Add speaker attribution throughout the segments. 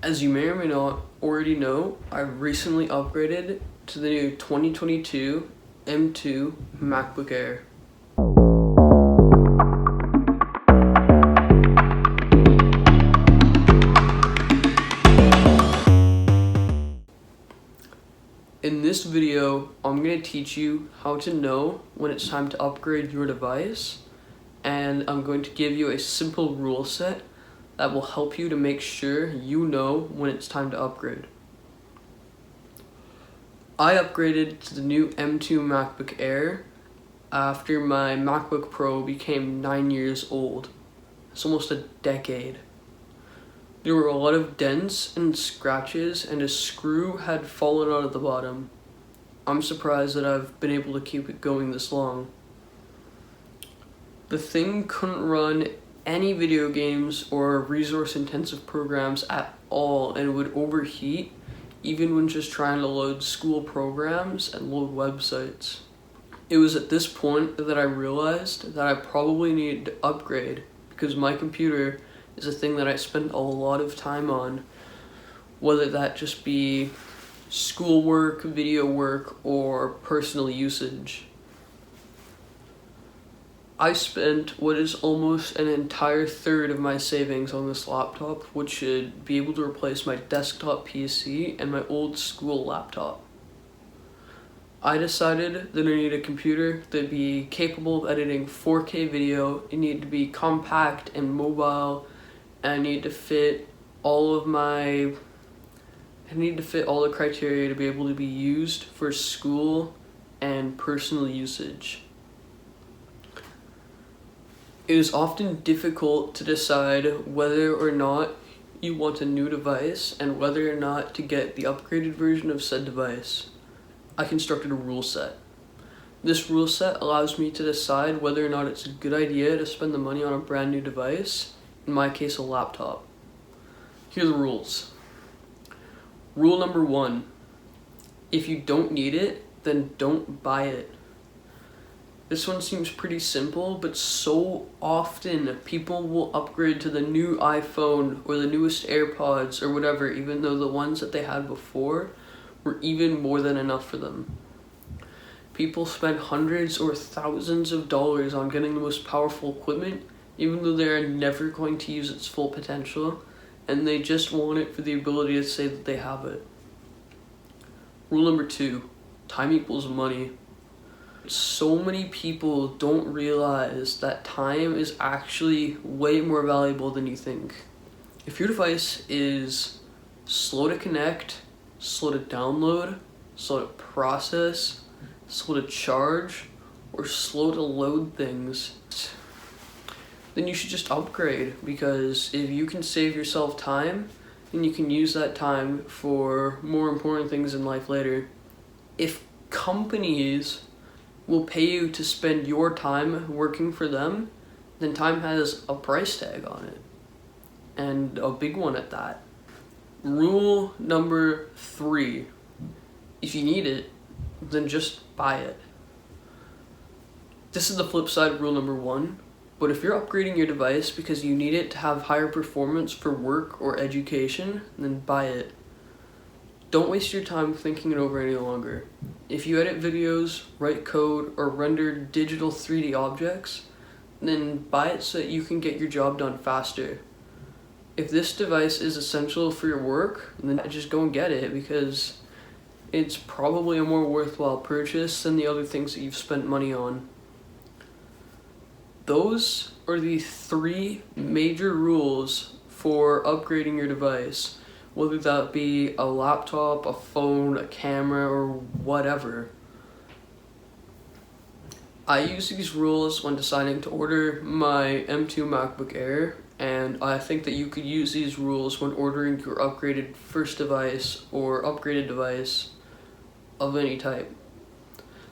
Speaker 1: As you may or may not already know, I recently upgraded to the new 2022 M2 MacBook Air. In this video, I'm going to teach you how to know when it's time to upgrade your device, and I'm going to give you a simple rule set that will help you to make sure you know when it's time to upgrade. I upgraded to the new M2 MacBook Air after my MacBook Pro became 9 years old. It's almost a decade. There were a lot of dents and scratches, and a screw had fallen out of the bottom. I'm surprised that I've been able to keep it going this long. The thing couldn't run any video games or resource-intensive programs at all, and would overheat even when just trying to load school programs and load websites. It was at this point that I realized that I probably needed to upgrade, because my computer is a thing that I spend a lot of time on, whether that just be schoolwork, video work, or personal usage. I spent what is almost an entire third of my savings on this laptop, which should be able to replace my desktop PC and my old school laptop. I decided that I needed a computer that'd be capable of editing 4K video, it needed to be compact and mobile, and I needed to fit all the criteria to be able to be used for school and personal usage. It is often difficult to decide whether or not you want a new device and whether or not to get the upgraded version of said device. I constructed a rule set. This rule set allows me to decide whether or not it's a good idea to spend the money on a brand new device, in my case a laptop. Here are the rules. Rule number 1, if you don't need it, then don't buy it. This one seems pretty simple, but so often people will upgrade to the new iPhone or the newest AirPods or whatever, even though the ones that they had before were even more than enough for them. People spend hundreds or thousands of dollars on getting the most powerful equipment, even though they are never going to use its full potential, and they just want it for the ability to say that they have it. Rule number 2, time equals money. So many people don't realize that time is actually way more valuable than you think. If your device is slow to connect, slow to download, slow to process, slow to charge, or slow to load things, then you should just upgrade, because if you can save yourself time, then you can use that time for more important things in life later. If companies will pay you to spend your time working for them, then time has a price tag on it, and a big one at that. Rule number 3, if you need it, then just buy it. This is the flip side of rule number 1, but if you're upgrading your device because you need it to have higher performance for work or education, then buy it. Don't waste your time thinking it over any longer. If you edit videos, write code, or render digital 3D objects, then buy it so that you can get your job done faster. If this device is essential for your work, then just go and get it, because it's probably a more worthwhile purchase than the other things that you've spent money on. Those are the 3 major rules for upgrading your device, whether that be a laptop, a phone, a camera, or whatever. I use these rules when deciding to order my M2 MacBook Air, and I think that you could use these rules when ordering your upgraded first device or upgraded device of any type.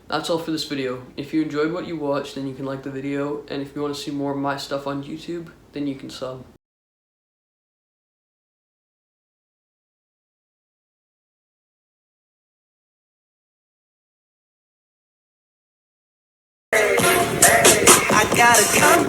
Speaker 1: That's all for this video. If you enjoyed what you watched, then you can like the video, and if you want to see more of my stuff on YouTube, then you can sub.
Speaker 2: I gotta come.